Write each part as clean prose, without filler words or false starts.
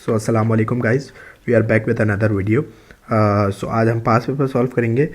सो अस्सलाम वालेकुम guys, we are back with another video. So आज हम पास पेपर सॉल्व करेंगे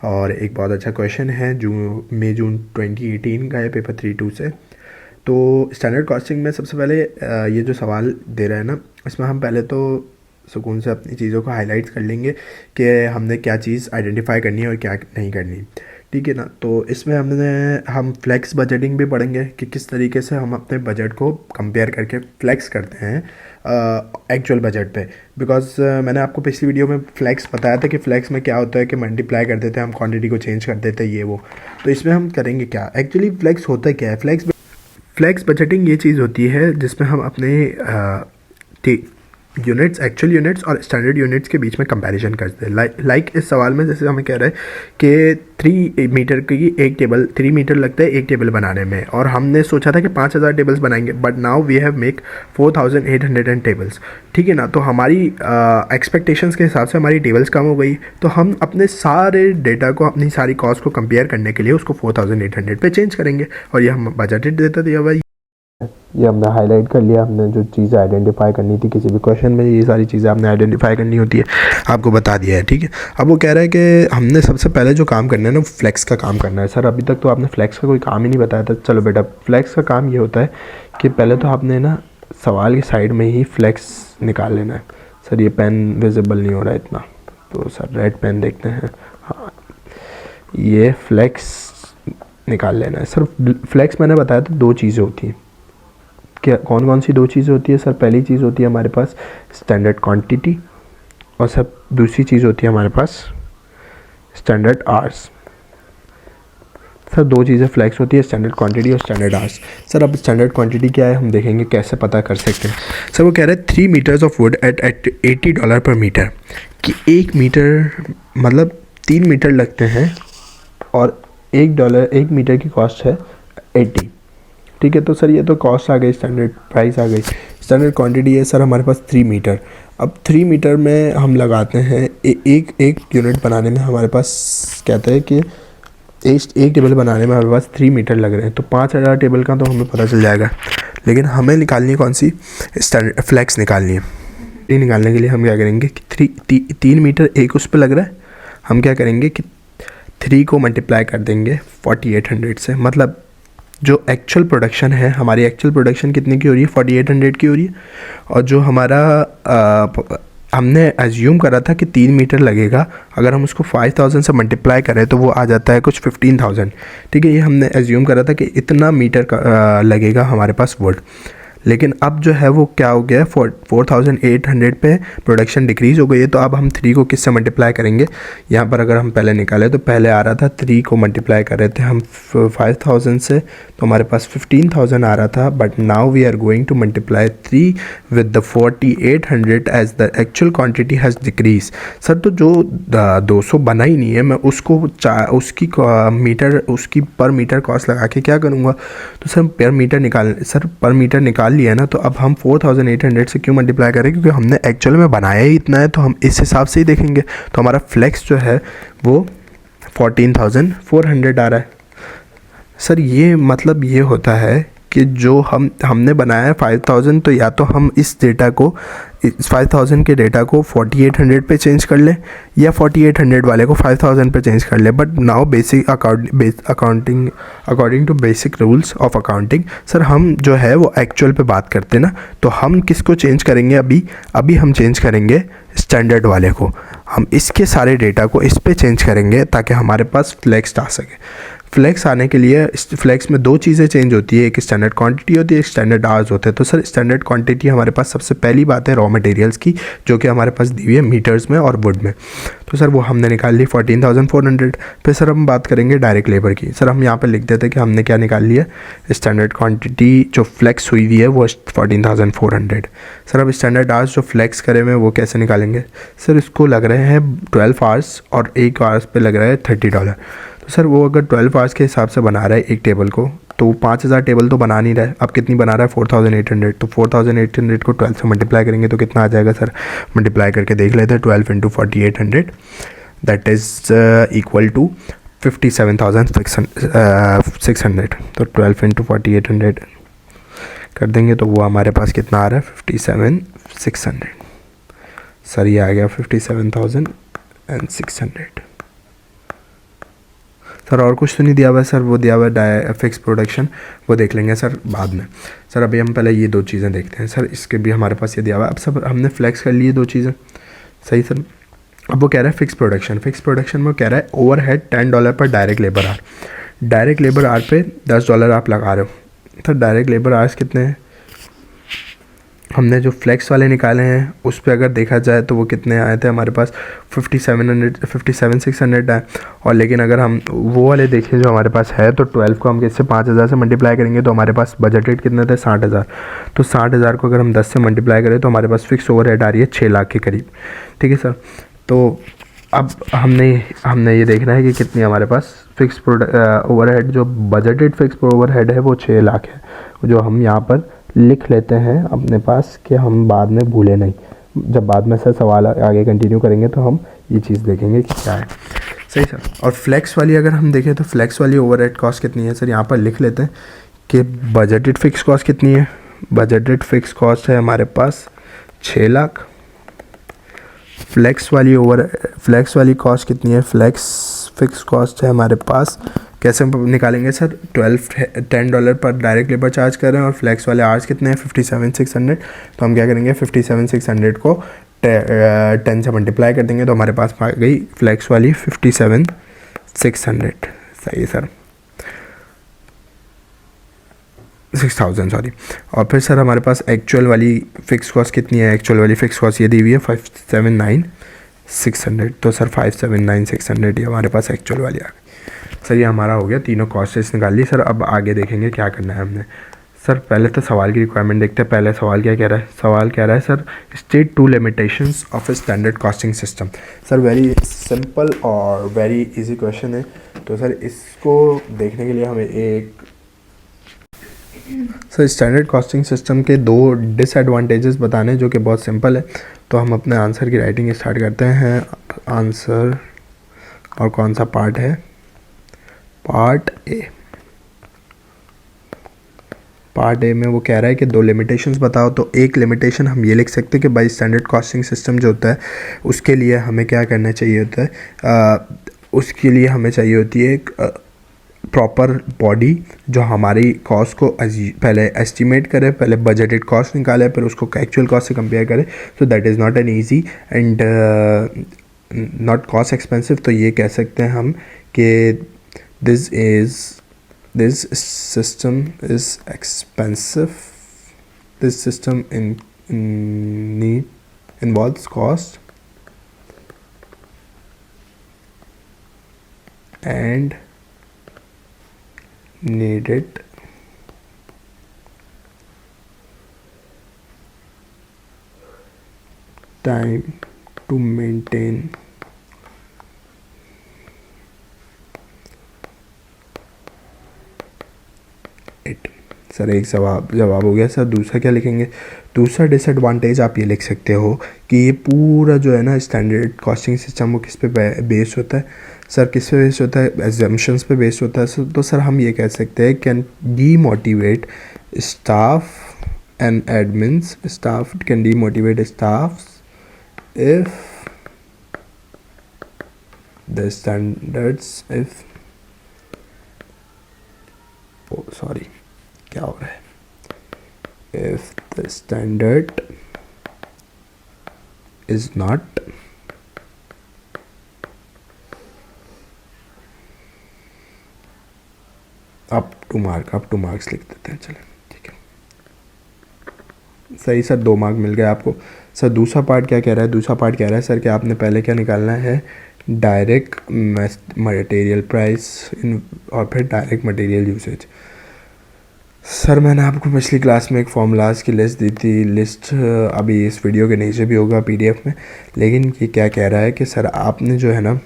और एक बहुत अच्छा क्वेश्चन है जून 2018 का है, पेपर 3-2 से। तो स्टैंडर्ड कॉस्टिंग में सबसे पहले ये जो सवाल दे रहे हैं ना, इसमें हम पहले तो सुकून से अपनी चीज़ों को हाईलाइट कर लेंगे कि हमने क्या चीज़ आइडेंटिफाई करनी है और क्या नहीं करनी, ठीक है ना। तो इसमें हम फ्लेक्स बजटिंग भी पढ़ेंगे कि किस तरीके से हम अपने बजट को कंपेयर करके फ्लेक्स करते हैं एक्चुअल बजट पे। बिकॉज मैंने आपको पिछली वीडियो में फ्लेक्स बताया था कि फ्लेक्स में क्या होता है कि मल्टीप्लाई कर देते हैं हम, क्वांटिटी को चेंज कर देते हैं ये वो। तो इसमें हम करेंगे क्या, एक्चुअली फ्लेक्स होता क्या है। फ्लेक्स बजटिंग ये चीज़ होती है जिसमें हम अपने यूनिट्स, एक्चुअल यूनिट्स और स्टैंडर्ड यूनिट्स के बीच में कंपैरिजन करते हैं। लाइक इस सवाल में जैसे हमें कह रहा है कि 3 मीटर की एक टेबल, 3 मीटर लगता है एक टेबल बनाने में, और हमने सोचा था कि 5000 टेबल्स बनाएंगे, but now we have make 4800 tables, ठीक है ना। तो हमारी एक्सपेक्टेशंस के हिसाब से हमारी टेबल्स कम हो गई, तो हम अपने सारे डेटा को, अपनी सारी कॉस्ट को कंपेयर करने के लिए उसको 4800 पे चेंज करेंगे, और ये हम बजटेड डेटा दिया हुआ है। ये हमने हाईलाइट कर लिया, हमने जो चीज़ें आइडेंटिफाई करनी थी किसी भी क्वेश्चन में, ये सारी चीज़ें आपने आइडेंटिफाई करनी होती है, आपको बता दिया है, ठीक है। अब वो कह रहा है कि हमने सबसे पहले जो काम करना है ना, फ्लेक्स का काम करना है। सर अभी तक तो आपने फ्लेक्स का कोई काम ही नहीं बताया था। चलो बेटा, फ्लेक्स का काम ये होता है कि पहले तो आपने ना सवाल के साइड में ही फ्लेक्स निकाल लेना है। सर ये पेन विजिबल नहीं हो रहा है इतना, तो सर रेड पेन देखते हैं। हाँ, ये फ्लेक्स निकाल लेना है। सर फ्लेक्स मैंने बताया था 2 चीज़ें होती हैं। क्या, कौन कौन सी 2 चीज़ें होती है? सर पहली चीज़ होती है हमारे पास स्टैंडर्ड क्वांटिटी, और सर दूसरी चीज़ होती है हमारे पास स्टैंडर्ड आवर्स। सर 2 चीज़ें फ्लेक्स होती है, स्टैंडर्ड क्वांटिटी और स्टैंडर्ड आवर्स। सर अब स्टैंडर्ड क्वांटिटी क्या है हम देखेंगे, कैसे पता कर सकते हैं। सर वो कह रहे हैं 3 मीटर्स ऑफ वुड एट $80 पर मीटर, कि 1 मीटर मतलब 3 मीटर लगते हैं और $1 मीटर की कॉस्ट है 80, ठीक है। तो सर ये तो कॉस्ट आ गई, स्टैंडर्ड प्राइस आ गई। स्टैंडर्ड क्वांटिटी है सर हमारे पास 3 मीटर। अब 3 मीटर में हम लगाते हैं एक यूनिट बनाने में हमारे पास कहते हैं कि एक टेबल बनाने में हमारे पास 3 मीटर लग रहे हैं, तो 5000 टेबल का तो हमें पता चल जाएगा। लेकिन हमें निकालनी है कौन सी, स्टैंडर्ड फ्लेक्स निकालनी है। ये निकालने के लिए हम क्या करेंगे कि 3 मीटर एक उस पर लग रहा है, हम क्या करेंगे कि 3 को मल्टीप्लाई कर देंगे 4800 से। मतलब जो एक्चुअल प्रोडक्शन है, हमारी एक्चुअल प्रोडक्शन कितने की हो रही है, 4800 की हो रही है। और जो हमारा हमने एज्यूम करा था कि 3 मीटर लगेगा, अगर हम उसको 5000 से मल्टीप्लाई करें तो वो आ जाता है कुछ 15000, ठीक है। ये हमने एज्यूम करा था कि इतना मीटर का लगेगा हमारे पास वुड। लेकिन अब जो है वो क्या हो गया है, 4800 पे प्रोडक्शन डिक्रीज़ हो गई है। तो अब हम 3 को किससे मल्टीप्लाई करेंगे, यहाँ पर अगर हम पहले निकालें तो पहले आ रहा था 3 को मल्टीप्लाई कर रहे थे हम 5000 से, तो हमारे पास 15000 आ रहा था। But now we are going to multiply 3 with the 4800 as the actual quantity has decrease. Sir तो जो 200 बना ही नहीं है, मैं उसको उसकी पर मीटर कॉस्ट लगा के क्या करूँगा, तो सर पर मीटर निकाल लिया ना। तो अब हम 4800 से क्यों मल्टीप्लाई करें, क्योंकि हमने एक्चुअल में बनाया ही इतना है, तो हम इस हिसाब से ही देखेंगे। तो हमारा फ्लेक्स जो है वो 14400 आ रहा है। सर ये मतलब ये होता है कि जो हमने बनाया है 5000, तो या तो हम इस 5000 के डेटा को 4800 पे चेंज कर लें, या 4800 वाले को 5000 पे चेंज कर लें। But now according to basic rules of accounting, sir हम जो है वो एक्चुअल पे बात करते हैं ना, तो हम किसको चेंज करेंगे, अभी हम चेंज करेंगे स्टैंडर्ड वाले को। हम इसके सारे डेटा को इस पे चेंज करेंगे ताकि हमारे पास फ्लेक्स आ सके। फ्लेक्स आने के लिए फ्लेक्स में 2 चीज़ें चेंज होती है, एक स्टैंडर्ड क्वांटिटी होती है, एक स्टैंडर्ड आवर्स होते हैं। तो सर स्टैंडर्ड क्वांटिटी हमारे पास सबसे पहली बात है रॉ मटेरियल्स की, जो कि हमारे पास दी हुई है मीटर्स में और वुड में। तो सर वो हमने निकाल ली 14400। फिर सर हम बात करेंगे डायरेक्ट लेबर की। सर हम यहाँ पर लिख देते हैं कि हमने क्या निकाल लिया, स्टैंडर्ड क्वान्टिटी जो फ्लेक्स हुई हुई है वो 14400। सर अब स्टैंडर्ड आवर्स जो फ्लेक्स करे हुए वो कैसे निकालेंगे, सर इसको लग रहे हैं 12 आवर्स और 1 आवर्स पे लग रहा है $30। तो सर वो अगर 12 आवर्स के हिसाब से बना रहा है एक टेबल को, तो 5000 टेबल तो बना नहीं रहा है। अब कितनी बना रहा है, 4800। तो 4800 को 12 से मल्टीप्लाई करेंगे तो कितना आ जाएगा सर, मल्टीप्लाई करके देख लेते हैं। 12 × 4800 दैट इज़ इक्वल टू 57,600। तो 12 × 4800 कर देंगे तो वो हमारे पास कितना आ रहा है, 57,600। सर ये आ गया 57,600। सर और कुछ तो नहीं दिया हुआ है सर, वो दिया हुआ है फिक्स प्रोडक्शन, वो देख लेंगे सर बाद में। सर अभी हम पहले ये 2 चीज़ें देखते हैं सर, इसके भी हमारे पास ये दिया हुआ है। अब सब हमने फ्लैक्स कर लिए 2 चीज़ें, सही सर। अब वो कह रहा है फिक्स प्रोडक्शन, फिक्स प्रोडक्शन में कह रहा है ओवरहेड $10 पर direct labour R. Direct labour R पे $10 आप लगा रहे हो। सर डायरेक्ट लेबर आर्स कितने हैं, हमने जो फ्लेक्स वाले निकाले हैं उस पे अगर देखा जाए तो वो कितने आए थे हमारे पास 57,600 आए। और लेकिन अगर हम वो वाले देखें जो हमारे पास है, तो 12 को हम किससे 5,000 से मल्टीप्लाई करेंगे तो हमारे पास बजटेड कितने थे 60,000। तो 60,000 को अगर हम 10 से मल्टीप्लाई करें तो हमारे पास फिक्स ओवरहेड आ रही है 6 लाख के करीब। ठीक है सर। तो अब हमने ये देखना है कि कितनी हमारे पास फिक्स ओवरहेड, जो बजटेड फिक्स ओवरहेड है वो 6 लाख है, जो हम यहाँ पर लिख लेते हैं अपने पास कि हम बाद में भूले नहीं। जब बाद में सर सवाल आगे कंटिन्यू करेंगे तो हम ये चीज़ देखेंगे कि क्या है, सही सर। और फ्लेक्स वाली अगर हम देखें तो फ्लेक्स वाली ओवरहेड कॉस्ट कितनी है सर, यहाँ पर लिख लेते हैं कि बजटेड फिक्स कॉस्ट कितनी है। बजटेड फिक्स कॉस्ट है हमारे पास 6 लाख। फ्लेक्स वाली कॉस्ट कितनी है, फ्लेक्स फिक्स कॉस्ट है हमारे पास, कैसे निकालेंगे सर, $10 पर डायरेक्ट लेबर चार्ज कर रहे हैं और फ्लेक्स वाले आवर्स कितने हैं 57,600। तो हम क्या करेंगे 57,600 को 10 से मल्टीप्लाई कर देंगे तो हमारे पास आ गई फ्लेक्स वाली 57,600, सही है सर, 6,000 सॉरी। और फिर सर हमारे पास एक्चुअल वाली फ़िक्स कॉस्ट कितनी है, एक्चुअल वाली फ़िक्स कॉस्ट ये दी हुई है 57,9,600। तो सर 57,9,600 ये हमारे पास एक्चुअल वाली आ गई। सर ये हमारा हो गया, तीनों कॉस्टेस निकाल ली। सर अब आगे देखेंगे क्या करना है हमने। सर पहले तो सवाल की रिक्वायरमेंट देखते हैं। पहले सवाल क्या कह रहा है, सवाल कह रहा है sir state 2 limitations of a standard costing system. Sir very simple और वेरी इजी क्वेश्चन है। तो सर इसको देखने के लिए हमें एक सर स्टैंडर्ड कॉस्टिंग सिस्टम के 2 डिसएडवांटेजेस बताने जो कि बहुत सिंपल है। तो हम अपने आंसर की राइटिंग स्टार्ट करते हैं। आंसर और कौन सा पार्ट है, पार्ट ए। पार्ट ए में वो कह रहा है कि 2 लिमिटेशंस बताओ। तो एक लिमिटेशन हम ये लिख सकते हैं कि भाई स्टैंडर्ड कॉस्टिंग सिस्टम जो होता है उसके लिए हमें क्या करना चाहिए होता है, उसके लिए हमें चाहिए होती है एक प्रॉपर बॉडी जो हमारी कॉस्ट को पहले एस्टिमेट करे, पहले बजटेड कॉस्ट निकाले, फिर उसको एक्चुअल कॉस्ट से कंपेयर करे। So that is not an easy and not cost expensive. तो ये कह सकते हैं हम कि this system is expensive, this system involves cost and needed time to maintain it. Sir एक जवाब हो गया। सर दूसरा क्या लिखेंगे, दूसरा डिसएडवांटेज आप ये लिख सकते हो कि ये पूरा जो है ना स्टैंडर्ड कॉस्टिंग सिस्टम वो किस पे बेस्ड होता है। सर किस पे बेस्ड होता है, एग्जम्पशंस पे बेस्ड होता है। तो सर हम ये कह सकते हैं can demotivate staff and admins, staff can demotivate staff if the standards sorry क्या हो रहा है, if the standard is not up to marks लिख देते हैं, चलें ठीक है। सही सर 2 मार्क मिल गए आपको। सर दूसरा पार्ट क्या कह रहा है, दूसरा पार्ट कह रहा है सर कि आपने पहले क्या निकालना है, डायरेक्ट मटेरियल प्राइस और फिर डायरेक्ट मटेरियल यूसेज। सर मैंने आपको पिछली क्लास में एक फॉर्मूलाज की लिस्ट दी थी, लिस्ट अभी इस वीडियो के नीचे भी होगा PDF में। लेकिन ये क्या कह रहा है कि सर आपने जो है ना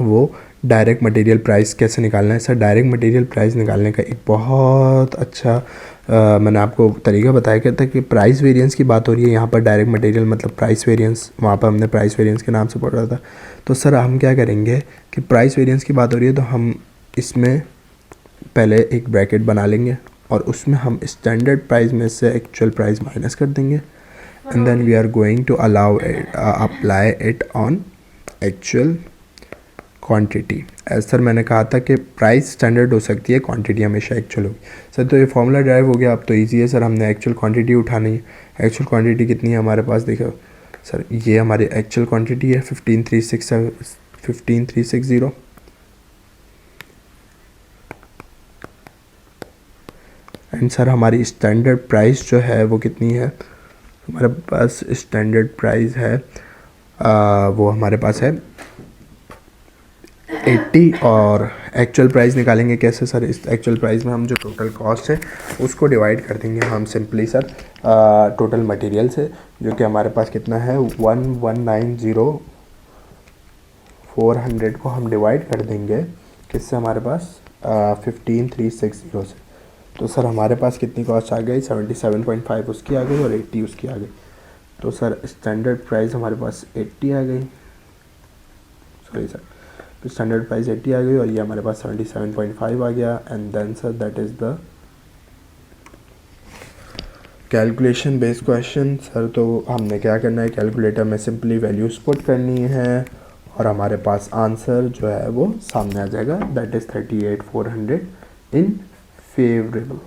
वो डायरेक्ट मटेरियल प्राइस कैसे निकालना है। सर डायरेक्ट मटेरियल प्राइस निकालने का एक बहुत अच्छा मैंने आपको तरीका बताया क्या था कि प्राइस वेरिएंस की बात हो रही है यहाँ पर। डायरेक्ट मटेरियल मतलब प्राइस वेरिएंस, वहाँ पर हमने प्राइस वेरिएंस के नाम से पढ़ रहा था। तो सर हम क्या करेंगे कि प्राइस वेरिएंस की बात हो रही है तो हम इसमें पहले एक ब्रैकेट बना लेंगे और उसमें हम स्टैंडर्ड प्राइस में से एक्चुअल प्राइस माइनस कर देंगे and then we are going to apply it on actual quantity. As sir मैंने कहा था कि प्राइस स्टैंडर्ड हो सकती है, क्वांटिटी हमेशा एक्चुअल होगी. सर तो ये फॉर्मूला ड्राइव हो गया. अब तो इजी है सर, हमने एक्चुअल क्वांटिटी उठानी है. एक्चुअल क्वांटिटी कितनी है हमारे पास, देखो सर ये हमारी एक्चुअल क्वांटिटी है 15360. एंड सर हमारी स्टैंडर्ड प्राइस जो है वो कितनी है, हमारे पास स्टैंडर्ड प्राइस है वो हमारे पास है 80. और एक्चुअल प्राइस निकालेंगे कैसे सर, इस एक्चुअल प्राइस में हम जो टोटल कॉस्ट है उसको डिवाइड कर देंगे हम सिंपली सर टोटल मटेरियल से, जो कि हमारे पास कितना है 1190400 को हम डिवाइड कर देंगे किससे, हमारे पास 15360 से. तो सर हमारे पास कितनी कॉस्ट आ गई, 77.5 उसकी आ गई और 80 उसकी आ गई. तो सर स्टैंडर्ड प्राइस हमारे पास 80 आ गई, सॉरी सर, तो स्टैंडर्ड प्राइस 80 आ गई और ये हमारे पास 77.5 आ गया. And then sir that is the calculation based question. Sir तो हमने क्या करना है, कैलकुलेटर में सिंपली वैल्यूज पुट करनी है और हमारे पास आंसर जो है वो सामने आ जाएगा, that is 38,400 in favourable.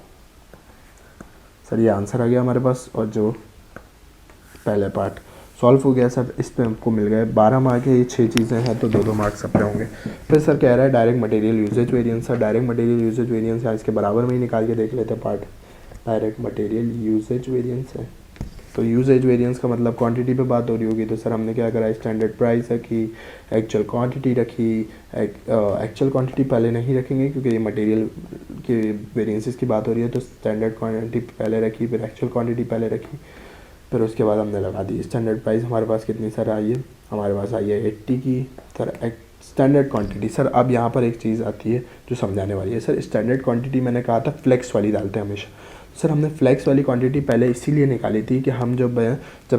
Sir ये आंसर आ गया हमारे पास और जो पहले पार्ट सॉल्व हो गया सर. इस पे हमको मिल गए 12 मार्क है. ये 6 चीज़ें हैं तो 2-2 मार्क्स सब पे होंगे. फिर सर कह रहा है direct material usage variance. Sir direct material usage variance है, इसके बराबर में ही निकाल के देख लेते हैं part. Direct material usage variance है तो यूजेज वेरिएंस का मतलब क्वांटिटी पे बात हो रही होगी. तो सर हमने क्या करा, स्टैंडर्ड प्राइस रखी, एक्चुअल क्वांटिटी रखी. एक्चुअल क्वांटिटी पहले नहीं रखेंगे क्योंकि ये मटेरियल के वेरिएंसेस की बात हो रही है, तो स्टैंडर्ड क्वांटिटी पहले रखी, फिर एक्चुअल क्वांटिटी पहले रखी, फिर उसके बाद हमने लगा दी. स्टैंडर्ड प्राइस हमारे पास कितनी सर आई है, हमारे पास आई है 80 की. सर स्टैंडर्ड क्वांटिटी, सर अब यहाँ पर एक चीज़ आती है जो समझाने वाली है. सर स्टैंडर्ड क्वांटिटी मैंने कहा था फ्लेक्स वाली डालते हैं हमेशा. सर हमने फ्लेक्स वाली क्वांटिटी पहले इसीलिए निकाली थी कि हम जब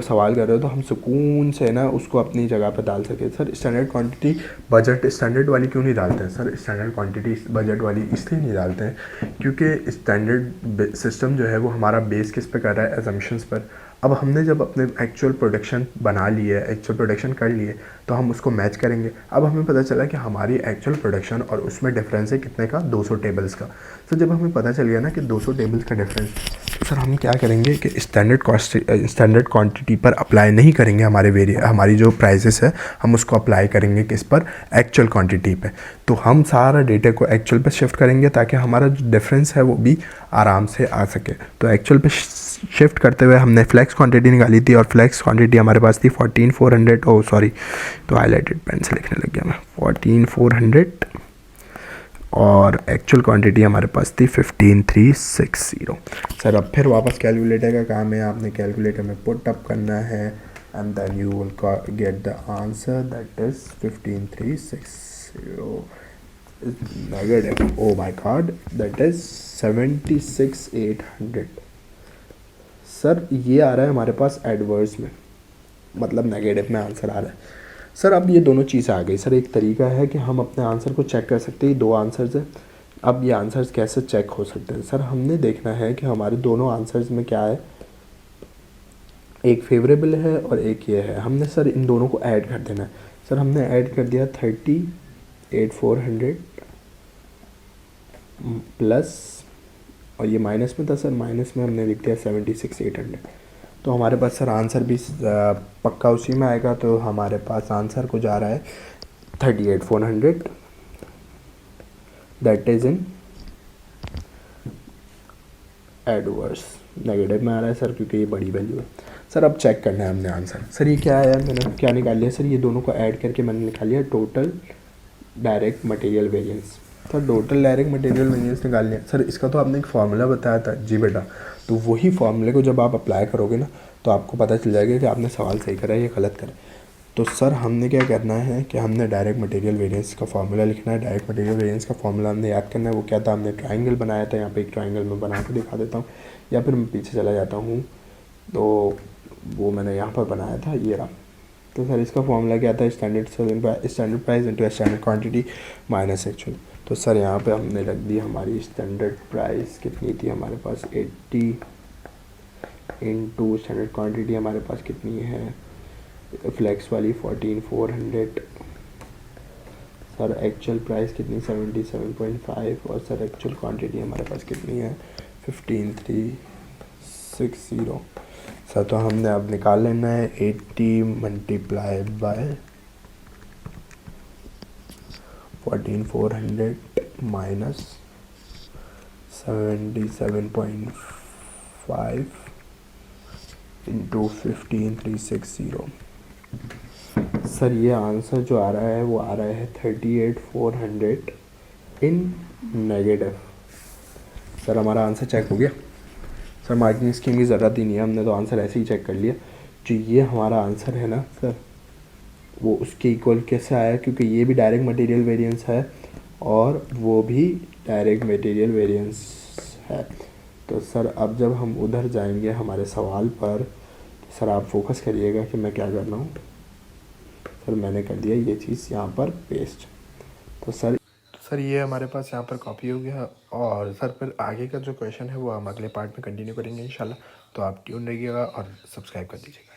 सवाल कर रहे हो तो हम सुकून से ना उसको अपनी जगह पर डाल सके. Sir standard quantity budget standard वाली क्यों नहीं डालते हैं सर, स्टैंडर्ड क्वांटिटी बजट वाली इसलिए नहीं डालते हैं क्योंकि स्टैंडर्ड सिस्टम जो है वो हमारा बेस किस पे कर रहा है, एजम्पशंस पर. अब हमने जब अपने एक्चुअल प्रोडक्शन बना लिए, एक्चुअल प्रोडक्शन कर लिए, तो हम उसको मैच करेंगे. अब हमें पता चला कि हमारी एक्चुअल प्रोडक्शन और उसमें डिफरेंस है कितने का, 200 टेबल्स का. तो जब हमें पता चल गया ना कि 200 टेबल्स का डिफरेंस, तो सर हम क्या करेंगे कि स्टैंडर्ड क्वांटिटी पर अप्लाई नहीं करेंगे. हमारी जो प्राइसेस है हम उसको अप्लाई करेंगे किस पर, एक्चुअल क्वांटिटी पे. तो हम सारा डेटा को एक्चुअल पे शिफ्ट करेंगे ताकि हमारा जो डिफरेंस है वो भी आराम से आ सके. तो एक्चुअल पे शिफ्ट करते हुए हमने फ्लेक्स क्वांटिटी निकाली थी और फ्लेक्स क्वांटिटी हमारे पास थी 14,400. ओ सॉरी, तो हाईलाइटेड पेन से लिखने लग गया मैं. 14,400 और एक्चुअल क्वांटिटी हमारे पास थी 15,360. सर अब फिर वापस कैलकुलेटर का काम है, आपने कैलकुलेटर में पुट अप करना है and then you will get the answer, that is 15,360 negative, oh my god, that is 76,800. Sir ये आ रहा है हमारे पास एडवर्स में, मतलब नेगेटिव में आंसर आ रहा है. सर अब ये दोनों चीज़ें आ गई. सर एक तरीका है कि हम अपने आंसर को चेक कर सकते हैं. 2 आंसर्स हैं. अब ये आंसर्स कैसे चेक हो सकते हैं, सर हमने देखना है कि हमारे दोनों आंसर्स में क्या है, एक फेवरेबल है और एक ये है. हमने सर इन दोनों को ऐड कर देना है. सर हमने ऐड कर दिया 38,400 प्लस, और ये माइनस में था सर, माइनस में हमने लिख दिया 76,800. तो हमारे पास सर आंसर भी पक्का उसी में आएगा. तो हमारे पास आंसर को जा रहा है 38,400, that is in adverse. Negative में आ रहा है सर क्योंकि ये बड़ी वैल्यू है. सर अब चेक करना है हमने आंसर. सर ये क्या आया, मैंने क्या निकाल लिया सर, ये दोनों को ऐड करके मैंने निकाल लिया total direct material variance. Sir total direct material variance निकाल लिया. सर इसका तो आपने एक फार्मूला बताया था जी बेटा, तो वही फार्मूले को जब आप अप्लाई करोगे ना तो आपको पता चल जाएगा कि आपने सवाल सही करा है या गलत करा. तो सर हमने क्या करना है कि हमने डायरेक्ट मटेरियल वेरिएंस का फार्मूला लिखना है. डायरेक्ट मटेरियल वेरिएंस का फार्मूला हमने याद करना है. वो क्या था, हमने ट्राइंगल बनाया था. यहाँ पे एक ट्राइंगल मैं बना के दिखा देता हूँ, या फिर मैं पीछे चला जाता हूँ. तो वो मैंने यहाँ पर बनाया था, ये रहा. तो सर इसका फार्मूला क्या था, standard price into standard quantity minus actual. तो सर यहाँ पे हमने रख दी हमारी स्टैंडर्ड प्राइस कितनी थी हमारे पास 80 इनटू स्टैंडर्ड क्वांटिटी हमारे पास कितनी है फ्लेक्स वाली 14400। सर एक्चुअल प्राइस कितनी 77.5 और सर एक्चुअल क्वांटिटी हमारे पास कितनी है 15360। सर तो हमने अब निकाल लेना है 80 multiply by 14400 minus 77.5 into 15360। Sir ये आंसर जो आ रहा है वो आ रहा है 38400 इन नेगेटिव। सर हमारा आंसर चेक हो गया। सर मार्किंग स्कीम की ज़रूरत ही नहीं है, हमने तो आंसर ऐसे ही चेक कर लिया। जो ये हमारा आंसर है ना सर, वो उसके इक्वल कैसे आया, क्योंकि ये भी डायरेक्ट मटेरियल वेरिएंस है और वो भी डायरेक्ट मटेरियल वेरिएंस है। तो सर अब जब हम उधर जाएंगे हमारे सवाल पर, तो सर आप फोकस करिएगा कि मैं क्या कर रहा हूँ। सर मैंने कर दिया ये चीज़ यहाँ पर पेस्ट। तो सर ये हमारे पास यहाँ पर कॉपी हो गया। और सर फिर आगे का जो क्वेश्चन है वो हम अगले पार्ट में कंटिन्यू करेंगे इंशाल्लाह। तो आप ट्यून रहिएगा और सब्सक्राइब कर दीजिएगा।